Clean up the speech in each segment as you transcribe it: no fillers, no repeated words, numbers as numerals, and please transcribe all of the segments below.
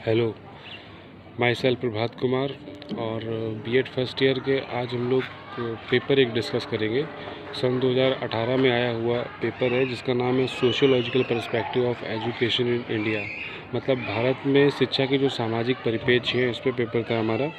Hello, my self Prabhat Kumar और BEd first year के आज हम लोग पेपर एक डिस्कस करेंगे। सन 2018 में आया हुआ पेपर है जिसका नाम है sociological perspective of education in India. मतलब भारत में शिक्षा के जो सामाजिक परिप्रेक्ष्य हैं इस पर पेपर था हमारा।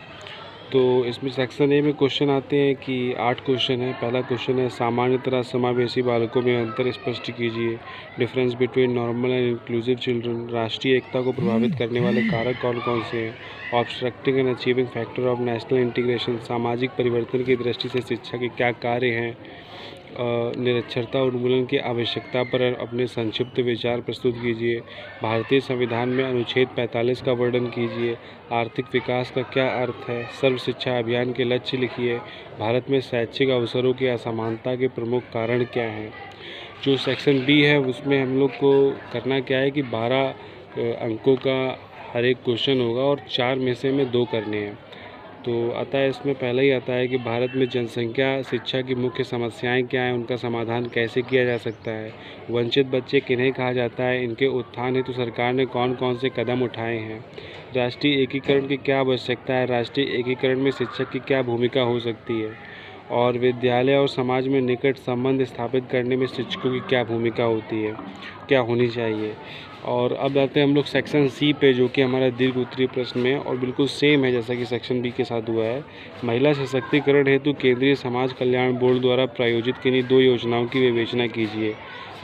तो इसमें सेक्शन ए में क्वेश्चन आते हैं कि 8 क्वेश्चन है। पहला क्वेश्चन है सामान्यतः समावेशी बालकों में अंतर स्पष्ट कीजिए। Difference between normal and inclusive children. राष्ट्रीय एकता को प्रभावित करने वाले कारक कौन कौन से हैं। Obstructing and achieving factor of national integration. सामाजिक परिवर्तन की दृष्टि से शिक्षा के क्या कार्य हैं। निरक्षरता उन्मूलन की आवश्यकता पर अपने संक्षिप्त विचार प्रस्तुत कीजिए। भारतीय संविधान में अनुच्छेद 45 का वर्णन कीजिए। आर्थिक विकास का क्या अर्थ है। सर्व शिक्षा अभियान के लक्ष्य लिखिए। भारत में शैक्षिक अवसरों की असमानता के प्रमुख कारण क्या हैं। जो सेक्शन बी है उसमें हम लोग को करना क्या है कि 12 अंकों का हर एक क्वेश्चन होगा और 4 में से हमें 2 करने हैं। तो आता है इसमें पहला ही आता है कि भारत में जनसंख्या शिक्षा की मुख्य समस्याएं क्या हैं, उनका समाधान कैसे किया जा सकता है। वंचित बच्चे किन्हें कहा जाता है, इनके उत्थान हेतु सरकार ने कौन कौन से कदम उठाए हैं। राष्ट्रीय एकीकरण की क्या आवश्यकता है, राष्ट्रीय एकीकरण में शिक्षक की क्या भूमिका हो सकती है। और विद्यालय और समाज में निकट संबंध स्थापित करने में शिक्षकों की क्या भूमिका होती है, क्या होनी चाहिए। और अब आते हैं हम लोग सेक्शन सी पे, जो कि हमारा दीर्घ उत्तरीय प्रश्न में और बिल्कुल सेम है जैसा कि सेक्शन बी के साथ हुआ है। महिला सशक्तिकरण हेतु केंद्रीय समाज कल्याण बोर्ड द्वारा प्रायोजित किन्हीं 2 योजनाओं की विवेचना कीजिए।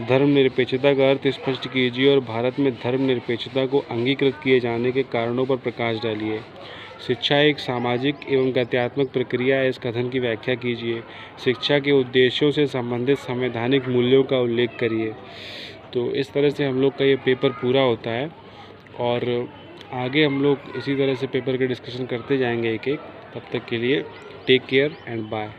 धर्मनिरपेक्षता का अर्थ स्पष्ट कीजिए और भारत में धर्मनिरपेक्षता को अंगीकृत किए जाने के कारणों पर प्रकाश डालिए। शिक्षा एक सामाजिक एवं गत्यात्मक प्रक्रिया है, इस कथन की व्याख्या कीजिए। शिक्षा के उद्देश्यों से संबंधित संवैधानिक मूल्यों का उल्लेख करिए। तो इस तरह से हम लोग का ये पेपर पूरा होता है और आगे हम लोग इसी तरह से पेपर के डिस्कशन करते जाएंगे एक एक। तब तक के लिए टेक केयर एंड बाय।